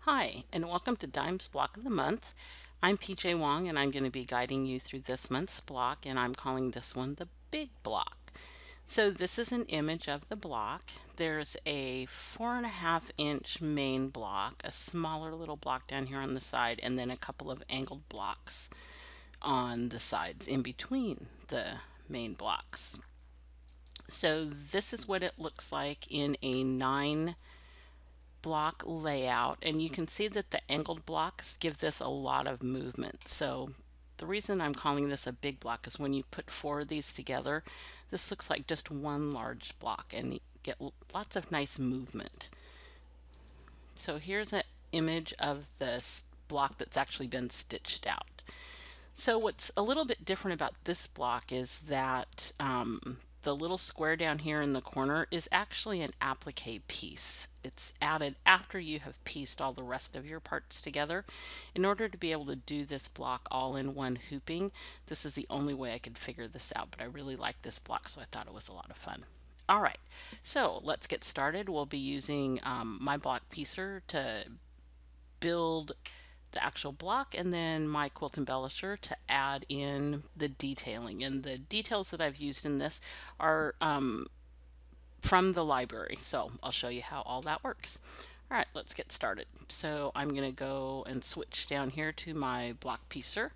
Hi, and welcome to Dime's Block of the Month. I'm PJ Wong, and I'm going to be guiding you through this month's block, and I'm calling this one the Big Block. So this is an image of the block. There's a 4.5-inch main block, a smaller little block down here on the side, and then a couple of angled blocks on the sides in between the main blocks. So this is what it looks like in a 9-block layout, and you can see that the angled blocks give this a lot of movement. So the reason I'm calling this a big block is when you put 4 of these together, this looks like just one large block and you get lots of nice movement. So here's an image of this block that's actually been stitched out. So what's a little bit different about this block is that the little square down here in the corner is actually an applique piece. It's added after you have pieced all the rest of your parts together. In order to be able to do this block all in one hooping, this is the only way I could figure this out, but I really like this block, so I thought it was a lot of fun. All right, so let's get started. We'll be using my block piecer to build the actual block, and then my quilt embellisher to add in the detailing. And the details that I've used in this are from the library, so I'll show you how all that works. All right, let's get started. So I'm going to go and switch down here to my block piecer,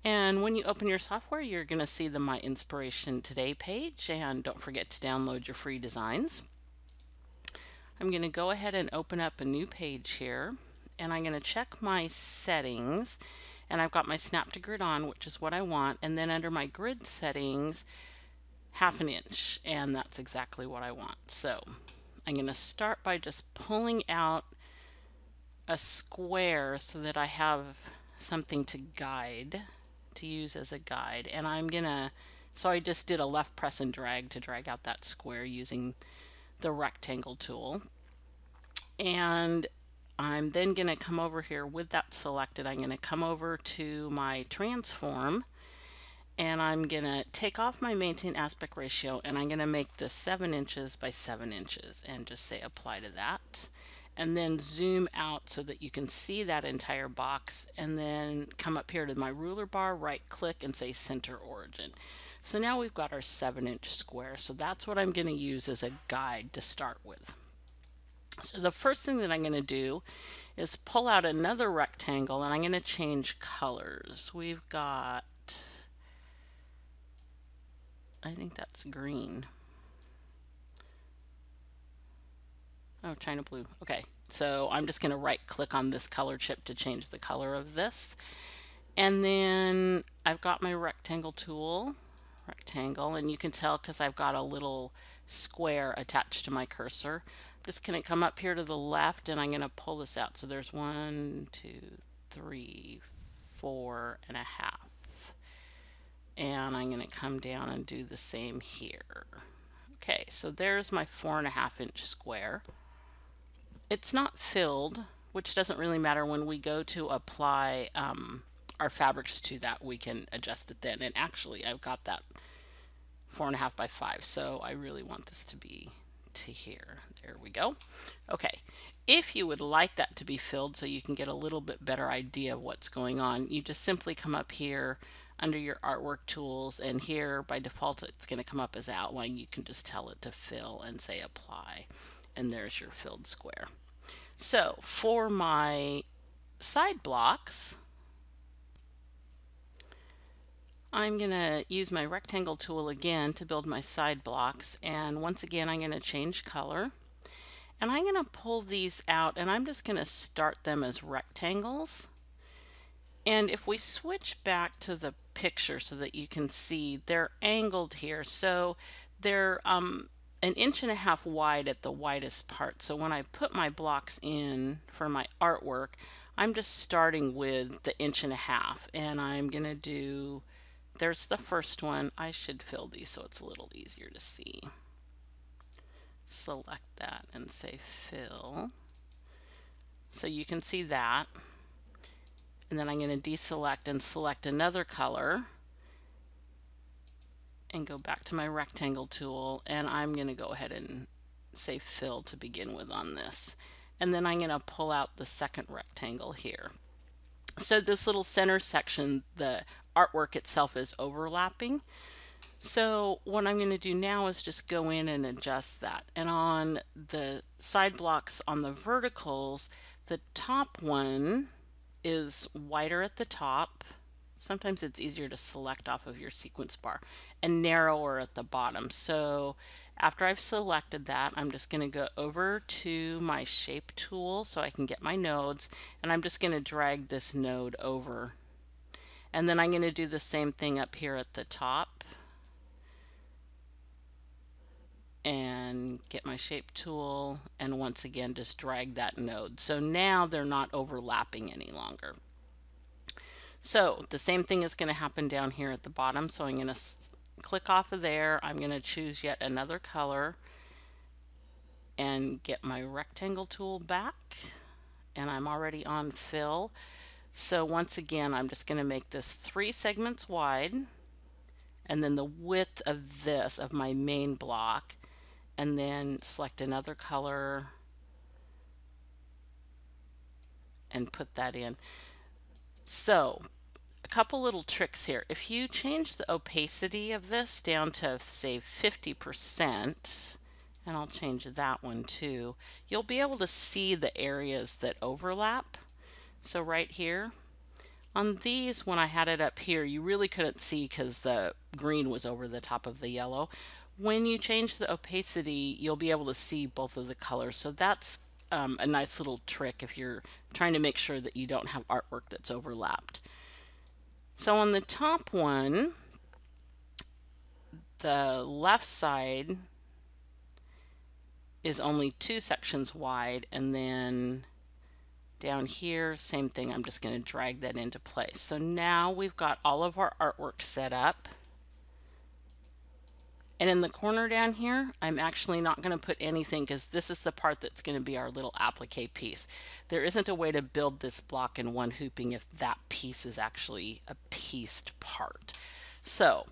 and when you open your software, you're going to see the My Inspiration Today page, and don't forget to download your free designs. I'm going to go ahead and open up a new page here, and I'm going to check my settings, and I've got my snap to grid on, which is what I want, and then under my grid settings, 1/2 inch, and that's exactly what I want. So I'm going to start by just pulling out a square so that I have something to use as a guide, and so I just did a left press and drag to drag out that square using the rectangle tool. And I'm then going to come over here with that selected. I'm going to come over to my transform, and I'm going to take off my maintain aspect ratio, and I'm going to make this 7 inches by 7 inches and just say apply to that, and then zoom out so that you can see that entire box, and then come up here to my ruler bar, right click, and say center origin. So now we've got our 7-inch square. So that's what I'm going to use as a guide to start with. So the first thing that I'm going to do is pull out another rectangle, and I'm going to change colors. We've got, I think that's green. Oh, China blue. Okay, so I'm just going to right click on this color chip to change the color of this. And then I've got my rectangle tool, and you can tell because I've got a little square attached to my cursor. I'm just going to come up here to the left, and I'm going to pull this out. So there's 1, 2, 3, 4.5. And I'm going to come down and do the same here. Okay, so there's my 4.5-inch square. It's not filled, which doesn't really matter. When we go to apply our fabrics to that, we can adjust it then. And actually, I've got that 4.5 by 5, so I really want this to be to here. There we go. Okay, if you would like that to be filled so you can get a little bit better idea of what's going on, you just simply come up here under your artwork tools, and here by default it's going to come up as outline. You can just tell it to fill and say apply, and there's your filled square. So for my side blocks, I'm going to use my rectangle tool again to build my side blocks, and once again I'm going to change color, and I'm going to pull these out, and I'm just going to start them as rectangles. And if we switch back to the picture so that you can see, they're angled here, so they're 1.5 inches wide at the widest part. So when I put my blocks in for my artwork, I'm just starting with the 1.5 inches, and I'm going to do, there's the first one. I should fill these so it's a little easier to see. Select that and say fill. So you can see that. And then I'm going to deselect and select another color and go back to my rectangle tool, and I'm going to go ahead and say fill to begin with on this. and then I'm going to pull out the second rectangle here. So this little center section, the artwork itself is overlapping. So what I'm going to do now is just go in and adjust that. And on the side blocks on the verticals, the top one is wider at the top. Sometimes it's easier to select off of your sequence bar, and narrower at the bottom. So after I've selected that, I'm just going to go over to my shape tool so I can get my nodes, and I'm just going to drag this node over. And then I'm going to do the same thing up here at the top and get my shape tool, and once again just drag that node. So now they're not overlapping any longer. So the same thing is going to happen down here at the bottom. So I'm going to click off of there. I'm going to choose yet another color and get my rectangle tool back, and I'm already on fill. So once again, I'm just going to make this 3 segments wide, and then the width of this, of my main block, and then select another color and put that in. So a couple little tricks here. If you change the opacity of this down to say 50%, and I'll change that one too, you'll be able to see the areas that overlap. So right here on these, when I had it up here, you really couldn't see because the green was over the top of the yellow. When you change the opacity, you'll be able to see both of the colors. So that's a nice little trick if you're trying to make sure that you don't have artwork that's overlapped. So on the top one, the left side is only 2 sections wide, and then down here, same thing, I'm just going to drag that into place. So now we've got all of our artwork set up. And in the corner down here, I'm actually not going to put anything because this is the part that's going to be our little applique piece. There isn't a way to build this block in one hooping if that piece is actually a pieced part. So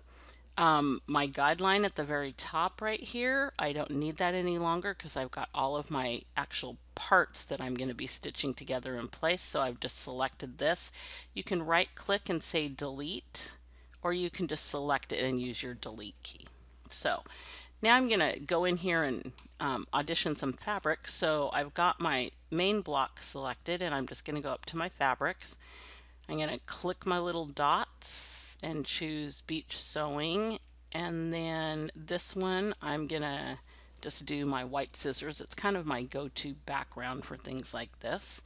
my guideline at the very top right here, I don't need that any longer because I've got all of my actual parts that I'm going to be stitching together in place. So I've just selected this. You can right click and say delete, or you can just select it and use your delete key. So now I'm going to go in here and audition some fabric. So I've got my main block selected, and I'm just going to go up to my fabrics. I'm going to click my little dots and choose beach sewing, and then this one I'm going to just do my white scissors. It's kind of my go-to background for things like this.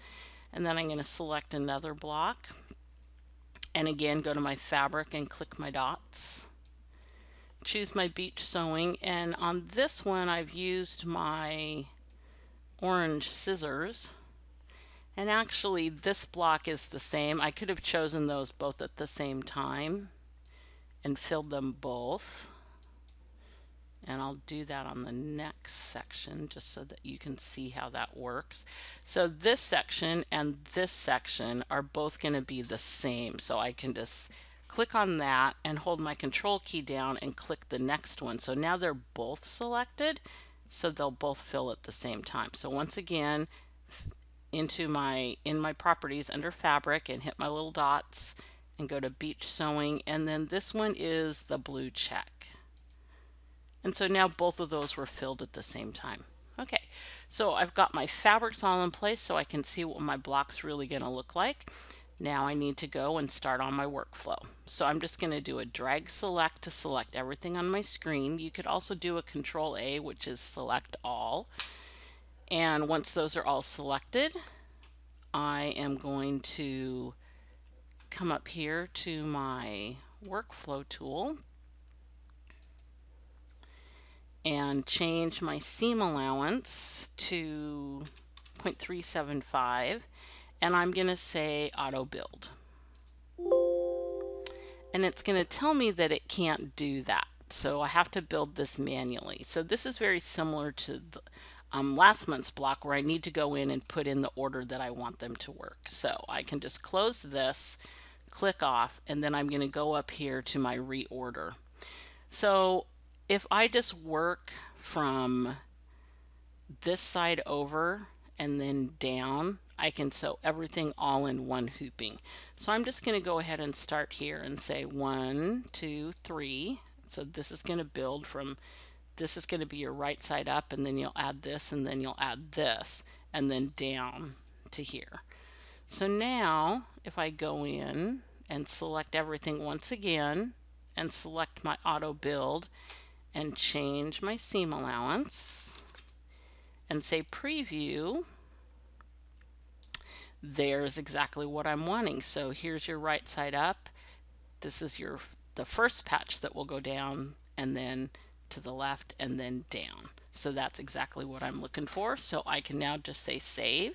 And then I'm going to select another block, and again go to my fabric and click my dots. Choose my beach sewing, and on this one I've used my orange scissors, and actually this block is the same. I could have chosen those both at the same time and filled them both, and I'll do that on the next section just so that you can see how that works. So this section and this section are both going to be the same, so I can just click on that and hold my control key down and click the next one. So now they're both selected, so they'll both fill at the same time. So once again, in my properties under fabric, and hit my little dots and go to beach sewing, and then this one is the blue check. And so now both of those were filled at the same time. Okay, so I've got my fabrics all in place so I can see what my block's really going to look like. Now I need to go and start on my workflow. So I'm just going to do a drag select to select everything on my screen. You could also do a Control A, which is select all. And once those are all selected, I am going to come up here to my workflow tool and change my seam allowance to 0.375. And I'm going to say auto build, and it's going to tell me that it can't do that, so I have to build this manually. So this is very similar to the, last month's block, where I need to go in and put in the order that I want them to work. So I can just close this, click off, and then I'm going to go up here to my reorder. So if I just work from this side over and then down, I can sew everything all in one hooping. So I'm just going to go ahead and start here and say 1, 2, 3. So this is going to build from, this is going to be your right side up, and then you'll add this, and then you'll add this, and then down to here. So now if I go in and select everything once again and select my auto build and change my seam allowance and say preview, there's exactly what I'm wanting. So here's your right side up. This is the first patch that will go down, and then to the left, and then down. So that's exactly what I'm looking for. So I can now just say save.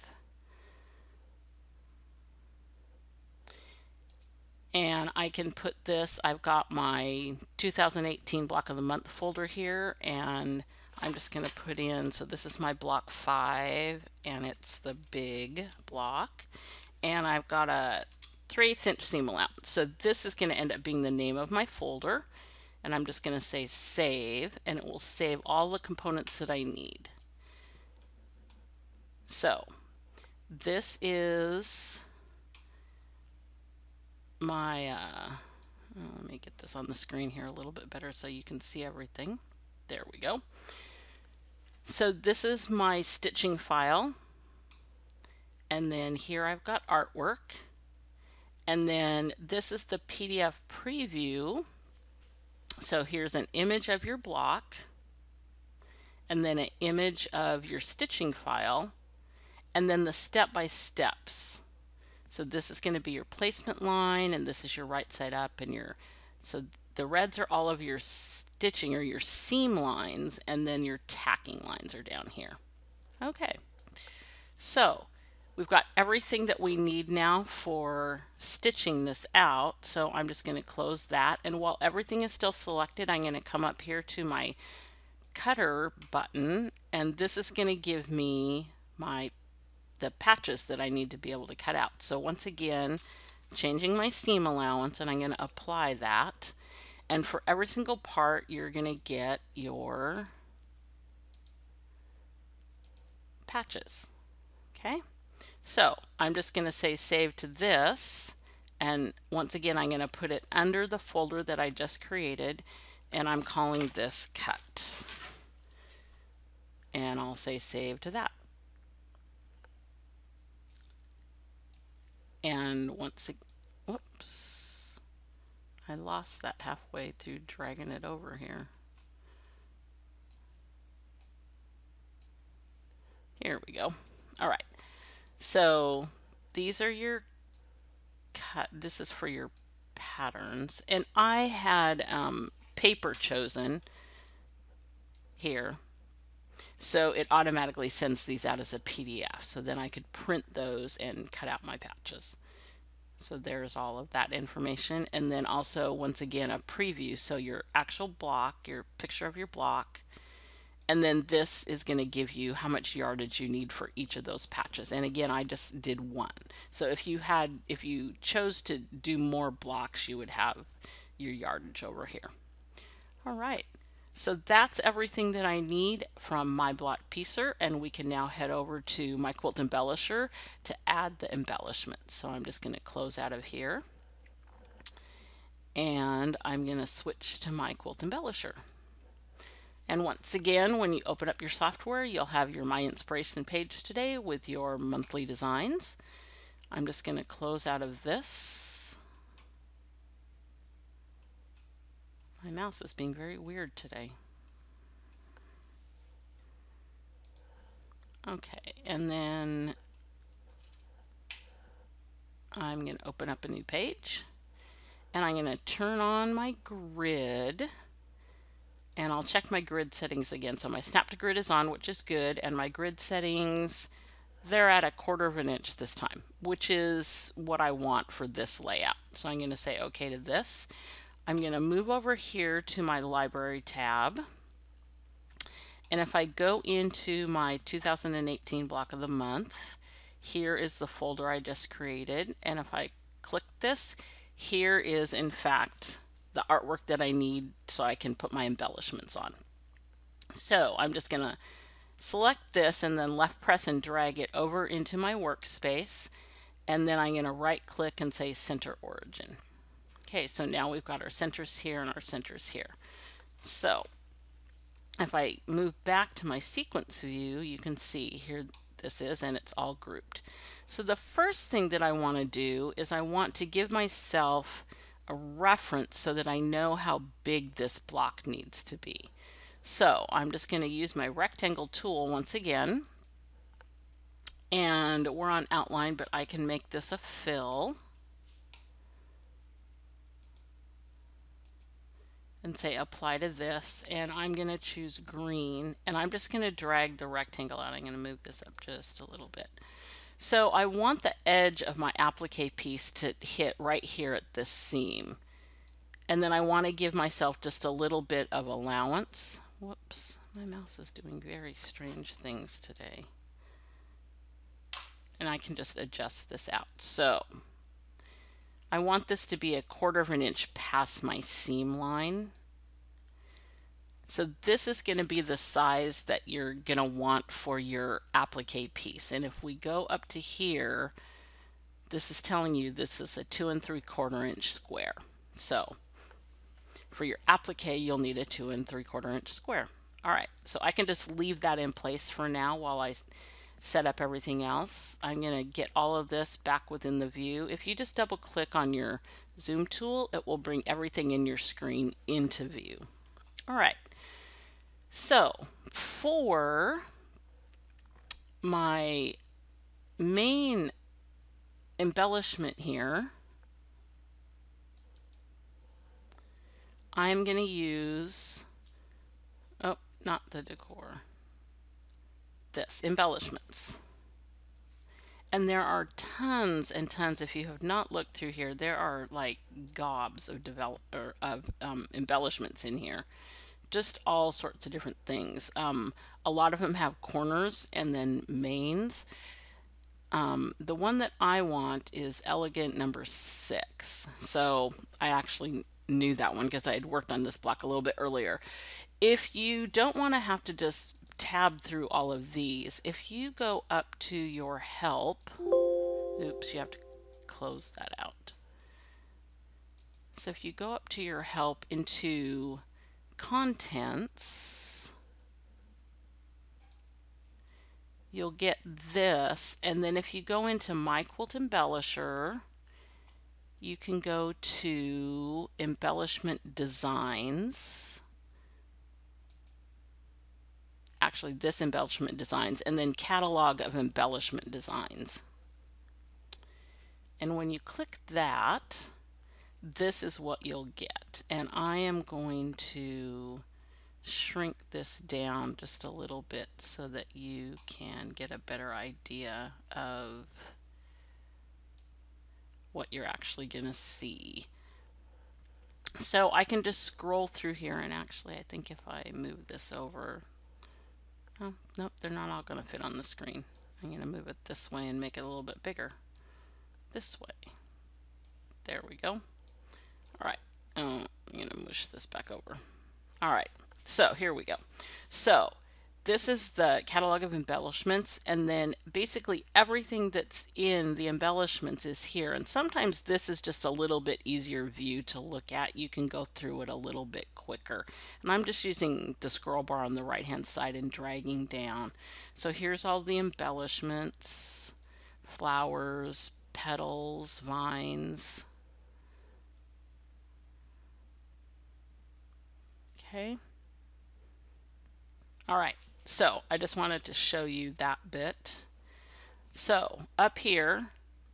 And I can put this, I've got my 2018 block of the month folder here, and I'm just going to put in, so this is my block 5, and it's the big block, and I've got a 3/8 inch seam allowance. So this is going to end up being the name of my folder, and I'm just going to say save, and it will save all the components that I need. So this is my, let me get this on the screen here a little bit better so you can see everything. There we go. So this is my stitching file, and then here I've got artwork, and then this is the PDF preview. So here's an image of your block, and then an image of your stitching file, and then the step-by-steps. So this is going to be your placement line, and this is your right side up, and your, so the reds are all of your stitching or your seam lines, and then your tacking lines are down here. Okay, so we've got everything that we need now for stitching this out. So I'm just going to close that, and while everything is still selected, I'm going to come up here to my cutter button, and this is going to give me the patches that I need to be able to cut out. So once again, changing my seam allowance, and I'm going to apply that. And for every single part, you're going to get your patches. Okay, so I'm just going to say save to this, and once again I'm going to put it under the folder that I just created, and I'm calling this cut, and I'll say save to that. And once again, whoops, I lost that halfway through dragging it over here. Here we go. All right, so these are your cut, this is for your patterns, and I had paper chosen here, so it automatically sends these out as a PDF, so then I could print those and cut out my patches. So there's all of that information, and then also once again a preview, so your actual block, your picture of your block, and then this is going to give you how much yardage you need for each of those patches. And again, I just did one. So if you chose to do more blocks, you would have your yardage over here. All right. So that's everything that I need from my block piecer, and we can now head over to my quilt embellisher to add the embellishment. So I'm just going to close out of here, and I'm going to switch to my quilt embellisher. And once again, when you open up your software, you'll have your My Inspiration page today with your monthly designs. I'm just going to close out of this. My mouse is being very weird today. Okay, and then I'm going to open up a new page, and I'm going to turn on my grid. And I'll check my grid settings again. So my snap to grid is on, which is good, and my grid settings, they're at 1/4 inch this time, which is what I want for this layout. So I'm going to say OK to this. I'm going to move over here to my library tab, and if I go into my 2018 block of the month, here is the folder I just created, and if I click this, here is in fact the artwork that I need so I can put my embellishments on. So I'm just gonna Select this and then left press and drag it over into my workspace, and then I'm going to right click and say center origin. Okay, so now we've got our centers here and our centers here. So if I move back to my sequence view, you can see here this is, and it's all grouped. So the first thing that I want to do is I want to give myself a reference so that I know how big this block needs to be. So I'm just going to use my rectangle tool once again, and we're on outline, but I can make this a fill and say apply to this, and I'm going to choose green, and I'm just going to drag the rectangle out. I'm going to move this up just a little bit. So I want the edge of my applique piece to hit right here at this seam, and then I want to give myself just a little bit of allowance. Whoops, my mouse is doing very strange things today. And I can just adjust this out. So I want this to be 1/4 of an inch past my seam line. So this is going to be the size that you're going to want for your applique piece. And if we go up to here, this is telling you this is a 2 3/4 inch square. So for your applique, you'll need a 2 3/4 inch square. All right, so I can just leave that in place for now while I set up everything else. I'm going to get all of this back within the view. If you just double click on your zoom tool, it will bring everything in your screen into view. All right, so for my main embellishment here, I'm going to use, oh, not the decor, this, embellishments. And there are tons and tons. If you have not looked through here, there are like gobs of embellishments in here. Just all sorts of different things. A lot of them have corners and then mains. The one that I want is elegant number 6. So I actually knew that one because I had worked on this block a little bit earlier. If you don't want to have to just tab through all of these, if you go up to your help, oops, you have to close that out. So if you go up to your help into contents, you'll get this, and then if you go into My Quilt Embellisher, you can go to Embellishment Designs, actually this Embellishment Designs, and then Catalog of Embellishment Designs. And when you click that, this is what you'll get. And I am going to shrink this down just a little bit so that you can get a better idea of what you're actually going to see. So I can just scroll through here, and actually I think if I move this over, oh nope, they're not all going to fit on the screen. I'm going to move it this way and make it a little bit bigger. This way. There we go. Alright, I'm going to mush this back over. Alright, so here we go. So this is the catalog of embellishments, and then basically everything that's in the embellishments is here. And sometimes this is just a little bit easier view to look at. You can go through it a little bit quicker. And I'm just using the scroll bar on the right hand side and dragging down. So here's all the embellishments, flowers, petals, vines. Okay. All right. So I just wanted to show you that bit. So up here,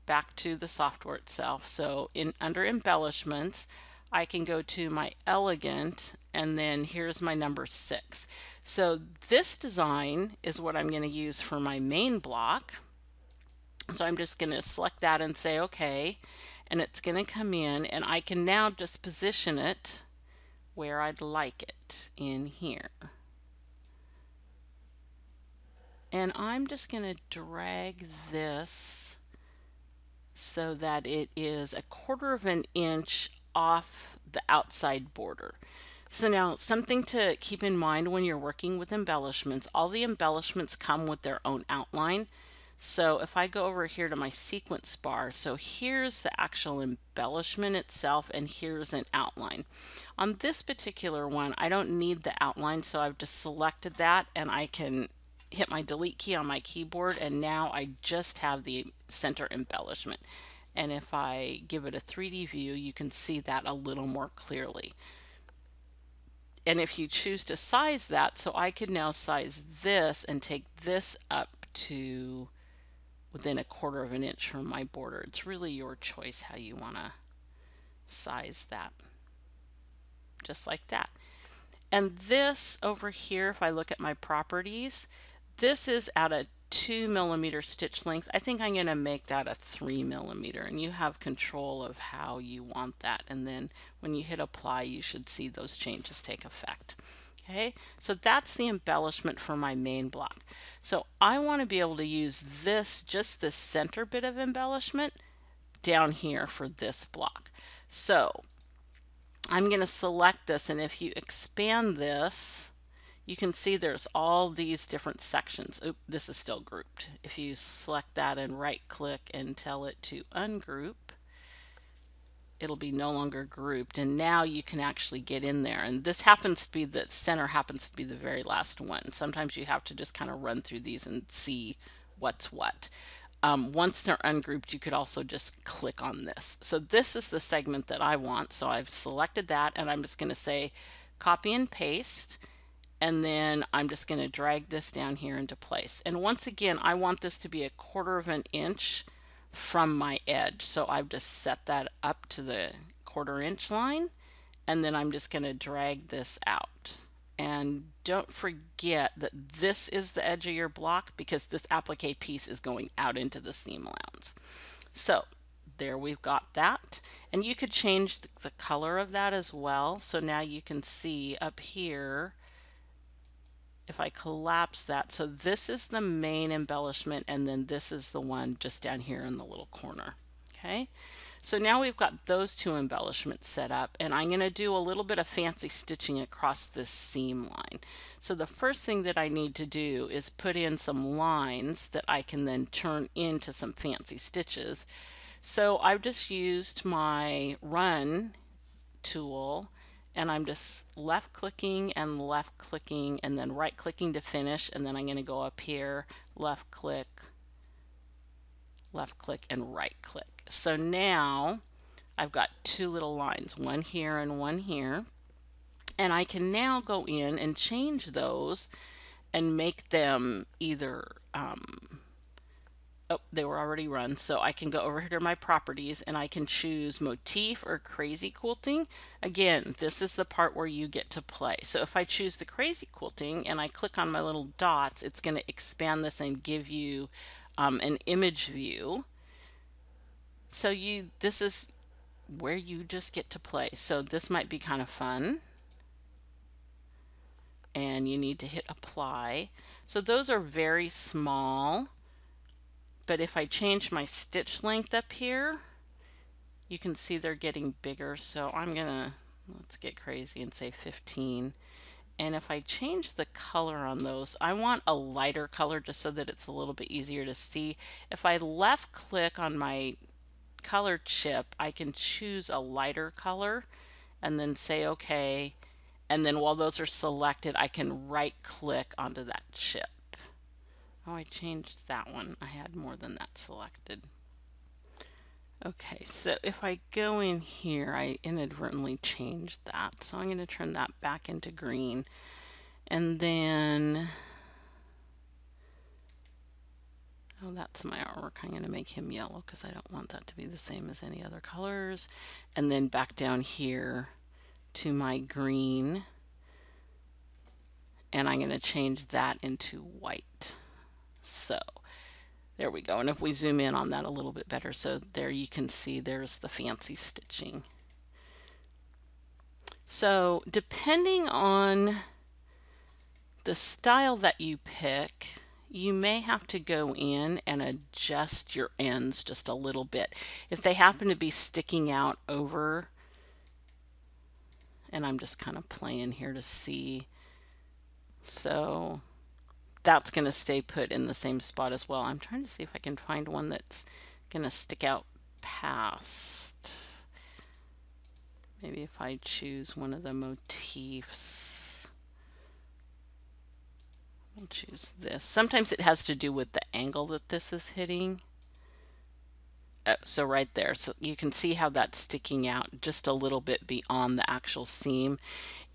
back to the software itself. So under embellishments, I can go to my elegant, and then here's my number 6. So this design is what I'm going to use for my main block. So I'm just going to select that and say okay, and it's going to come in, and I can now just position it where I'd like it in here. And I'm just going to drag this so that it is 1/4 of an inch off the outside border. So now something to keep in mind when you're working with embellishments, all the embellishments come with their own outline. So if I go over here to my sequence bar, so here's the actual embellishment itself and here's an outline. On this particular one, I don't need the outline, so I've just selected that and I can hit my delete key on my keyboard and now I just have the center embellishment. And if I give it a 3D view, you can see that a little more clearly. And if you choose to size that, so I could now size this and take this up to within 1/4 of an inch from my border. It's really your choice how you want to size that. Just like that. And this over here, if I look at my properties, this is at a 2mm stitch length. I think I'm going to make that a 3mm, and you have control of how you want that. And then when you hit apply, you should see those changes take effect. Okay, so that's the embellishment for my main block. So I want to be able to use this, just the center bit of embellishment down here for this block. So I'm going to select this, and if you expand this, you can see there's all these different sections. Oop, this is still grouped. If you select that and right click and tell it to ungroup, it'll be no longer grouped, and now you can actually get in there. And this happens to be, the center happens to be the very last one. Sometimes you have to just kind of run through these and see what's what. Once they're ungrouped, you could also just click on this. So this is the segment that I want, so I've selected that, and I'm just going to say copy and paste, and then I'm just going to drag this down here into place. And once again, I want this to be 1/4 of an inch from my edge, so I've just set that up to the 1/4 inch line, and then I'm just going to drag this out. And don't forget that this is the edge of your block, because this applique piece is going out into the seam allowance. So there we've got that, and you could change the color of that as well. So now you can see up here, if I collapse that, so this is the main embellishment, and then this is the one just down here in the little corner. Okay, so now we've got those two embellishments set up, and I'm going to do a little bit of fancy stitching across this seam line. So the first thing that I need to do is put in some lines that I can then turn into some fancy stitches. So I've just used my run tool, and I'm just left clicking and then right clicking to finish, and then I'm going to go up here, left click and right click. So now I've got two little lines, one here and one here, and I can now go in and change those and make them either oh, they were already run, so I can go over here to my properties and I can choose motif or crazy quilting. Again, this is the part where you get to play. So if I choose the crazy quilting and I click on my little dots, it's going to expand this and give you an image view. So this is where you just get to play. So this might be kind of fun. And you need to hit apply. So those are very small. But if I change my stitch length up here, you can see they're getting bigger. So I'm gonna, let's get crazy and say 15. And if I change the color on those, I want a lighter color just so that it's a little bit easier to see. If I left click on my color chip, I can choose a lighter color and then say OK. And then while those are selected, I can right click onto that chip. Oh, I changed that one. I had more than that selected. Okay, so if I go in here, I inadvertently changed that. So I'm going to turn that back into green. And then, oh, that's my artwork. I'm going to make him yellow because I don't want that to be the same as any other colors. And then back down here to my green. And I'm going to change that into white. So there we go. And if we zoom in on that a little bit better, so there you can see there's the fancy stitching. So depending on the style that you pick, you may have to go in and adjust your ends just a little bit. If they happen to be sticking out over and I'm just kind of playing here to see. So that's going to stay put in the same spot as well. I'm trying to see if I can find one that's going to stick out past. Maybe if I choose one of the motifs, I'll choose this. Sometimes it has to do with the angle that this is hitting. So right there, so you can see how that's sticking out just a little bit beyond the actual seam.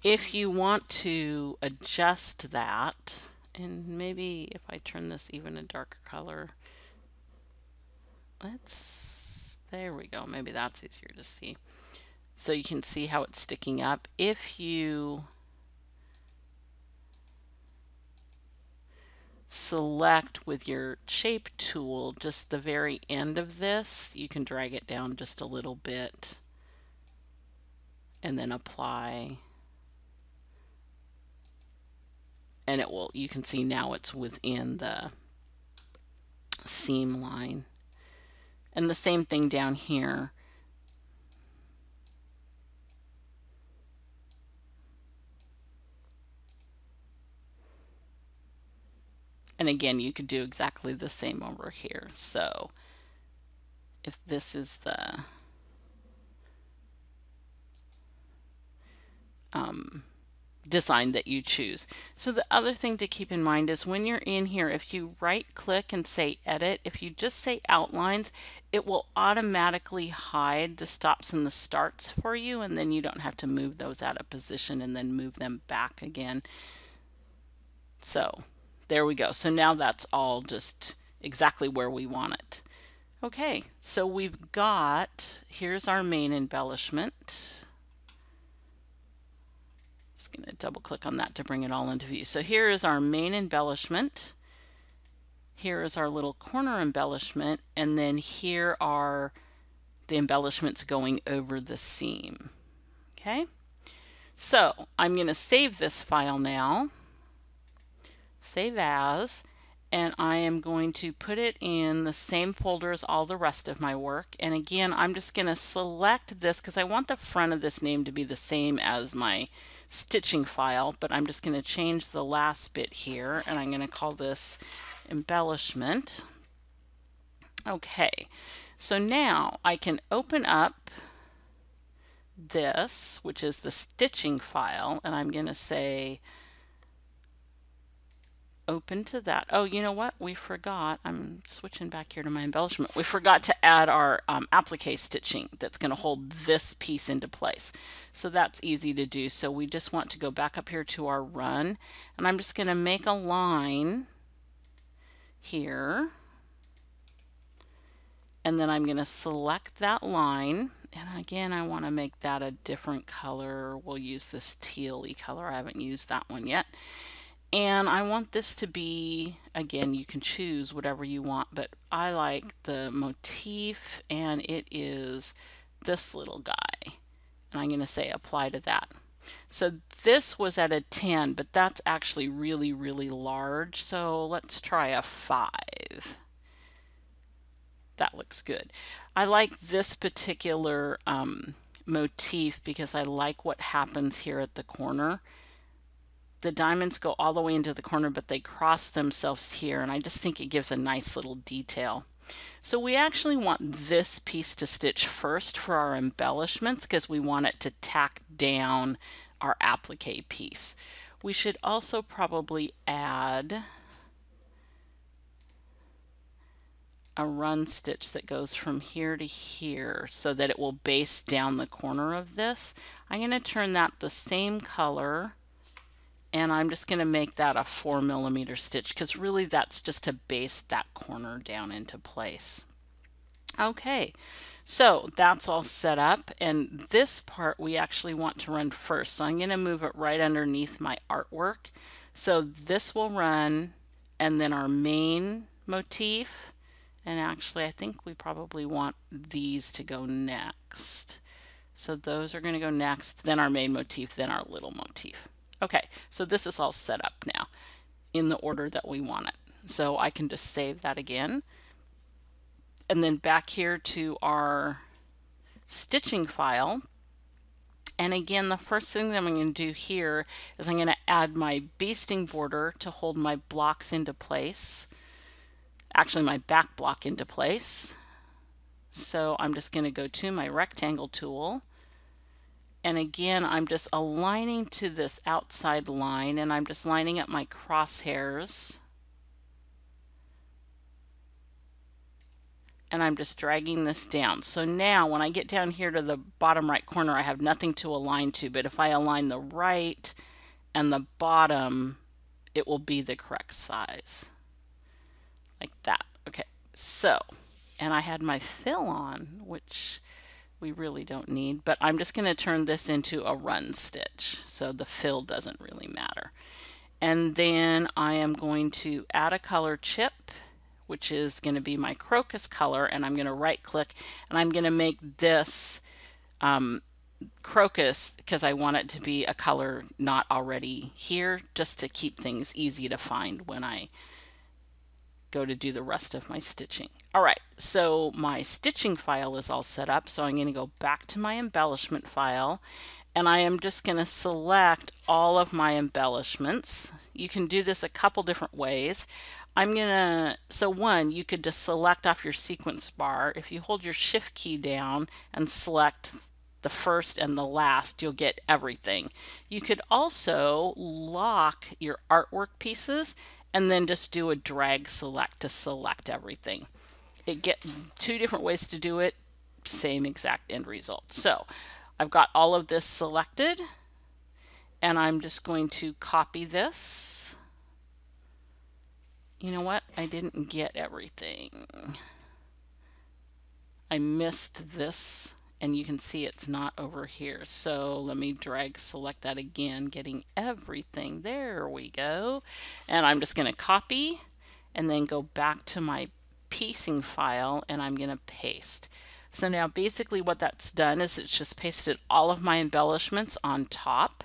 If you want to adjust that, and maybe if I turn this even a darker color, there we go, maybe that's easier to see. So you can see how it's sticking up. If you select with your shape tool just the very end of this, you can drag it down just a little bit and then apply, and it will, you can see now it's within the seam line. And the same thing down here. And again, you could do exactly the same over here. So if this is the design that you choose. So the other thing to keep in mind is when you're in here, if you right click and say edit, if you just say outlines, it will automatically hide the stops and the starts for you, and then you don't have to move those out of position and then move them back again. So there we go. So now that's all just exactly where we want it. Okay, so we've got, here's our main embellishment. Just going to double click on that to bring it all into view. So here is our main embellishment. Here is our little corner embellishment, and then here are the embellishments going over the seam. Okay, so I'm going to save this file now. Save as, and I am going to put it in the same folder as all the rest of my work. And again, I'm just going to select this because I want the front of this name to be the same as my stitching file, but I'm just going to change the last bit here, and I'm going to call this embellishment. Okay, so now I can open up this, which is the stitching file, and I'm going to say open to that. Oh, you know what? We forgot. I'm switching back here to my embellishment. We forgot to add our applique stitching that's going to hold this piece into place. So that's easy to do. So we just want to go back up here to our run, and I'm just going to make a line here, and then I'm going to select that line, and again I want to make that a different color. We'll use this teal-y color. I haven't used that one yet. And I want this to be, again, you can choose whatever you want, but I like the motif, and it is this little guy. And I'm going to say apply to that. So this was at a 10, but that's actually really, really large. So let's try a 5. That looks good. I like this particular motif because I like what happens here at the corner. The diamonds go all the way into the corner, but they cross themselves here, and I just think it gives a nice little detail. So we actually want this piece to stitch first for our embellishments because we want it to tack down our applique piece. We should also probably add a run stitch that goes from here to here so that it will baste down the corner of this. I'm going to turn that the same color, and I'm just going to make that a 4mm stitch because really that's just to baste that corner down into place. Okay, so that's all set up, and this part we actually want to run first. So I'm going to move it right underneath my artwork. So this will run, and then our main motif, and actually I think we probably want these to go next. So those are going to go next, then our main motif, then our little motif. Okay, so this is all set up now in the order that we want it. So I can just save that again. And then back here to our stitching file. And again, the first thing that I'm going to do here is I'm going to add my basting border to hold my blocks into place. Actually, my back block into place. So I'm just going to go to my rectangle tool. And again, I'm just aligning to this outside line, and I'm just lining up my crosshairs. And I'm just dragging this down. So now when I get down here to the bottom right corner, I have nothing to align to, but if I align the right and the bottom, it will be the correct size. Like that. Okay, so, and I had my fill on, which we really don't need, but I'm just going to turn this into a run stitch, so the fill doesn't really matter. And then I am going to add a color chip, which is going to be my crocus color, and I'm going to right click and I'm going to make this crocus because I want it to be a color not already here, just to keep things easy to find when I go to do the rest of my stitching. All right, so my stitching file is all set up, so I'm going to go back to my embellishment file, and I am just going to select all of my embellishments. You can do this a couple different ways. So one, you could just select off your sequence bar. If you hold your shift key down and select the first and the last, you'll get everything. You could also lock your artwork pieces and then just do a drag select to select everything. It get two different ways to do it, same exact end result. So I've got all of this selected, and I'm just going to copy this. You know what? I didn't get everything. I missed this, and you can see it's not over here. So let me drag select that again, getting everything. There we go. And I'm just going to copy and then go back to my piecing file, and I'm going to paste. So now basically what that's done is it's just pasted all of my embellishments on top.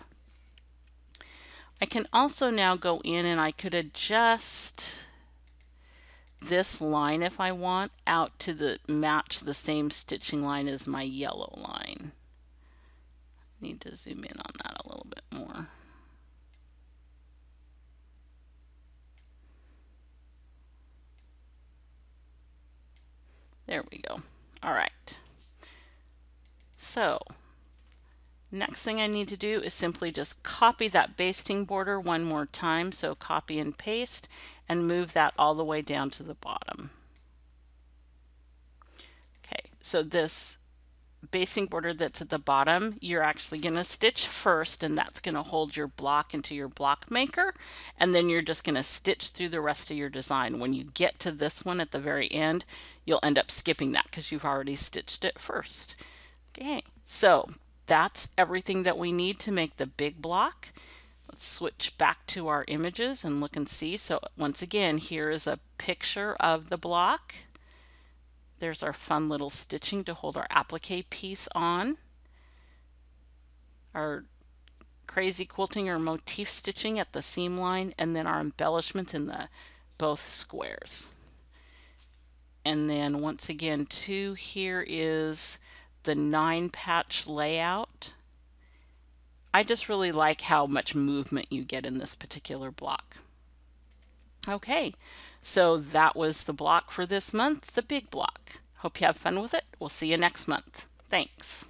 I can also now go in and I could adjust this line if I want out to match the same stitching line as my yellow line. Need to zoom in on that a little bit more. There we go. All right. So next thing I need to do is simply just copy that basting border one more time. So copy and paste and move that all the way down to the bottom. Okay, so this basting border that's at the bottom, you're actually going to stitch first, and that's going to hold your block into your block maker, and then you're just going to stitch through the rest of your design. When you get to this one at the very end, you'll end up skipping that because you've already stitched it first. Okay, so that's everything that we need to make the big block. Let's switch back to our images and look and see. So once again, here is a picture of the block. There's our fun little stitching to hold our applique piece on. Our crazy quilting or motif stitching at the seam line, and then our embellishments in the both squares. And then once again too, here is the 9-patch layout. I just really like how much movement you get in this particular block. Okay, so that was the block for this month, the big block. Hope you have fun with it. We'll see you next month. Thanks.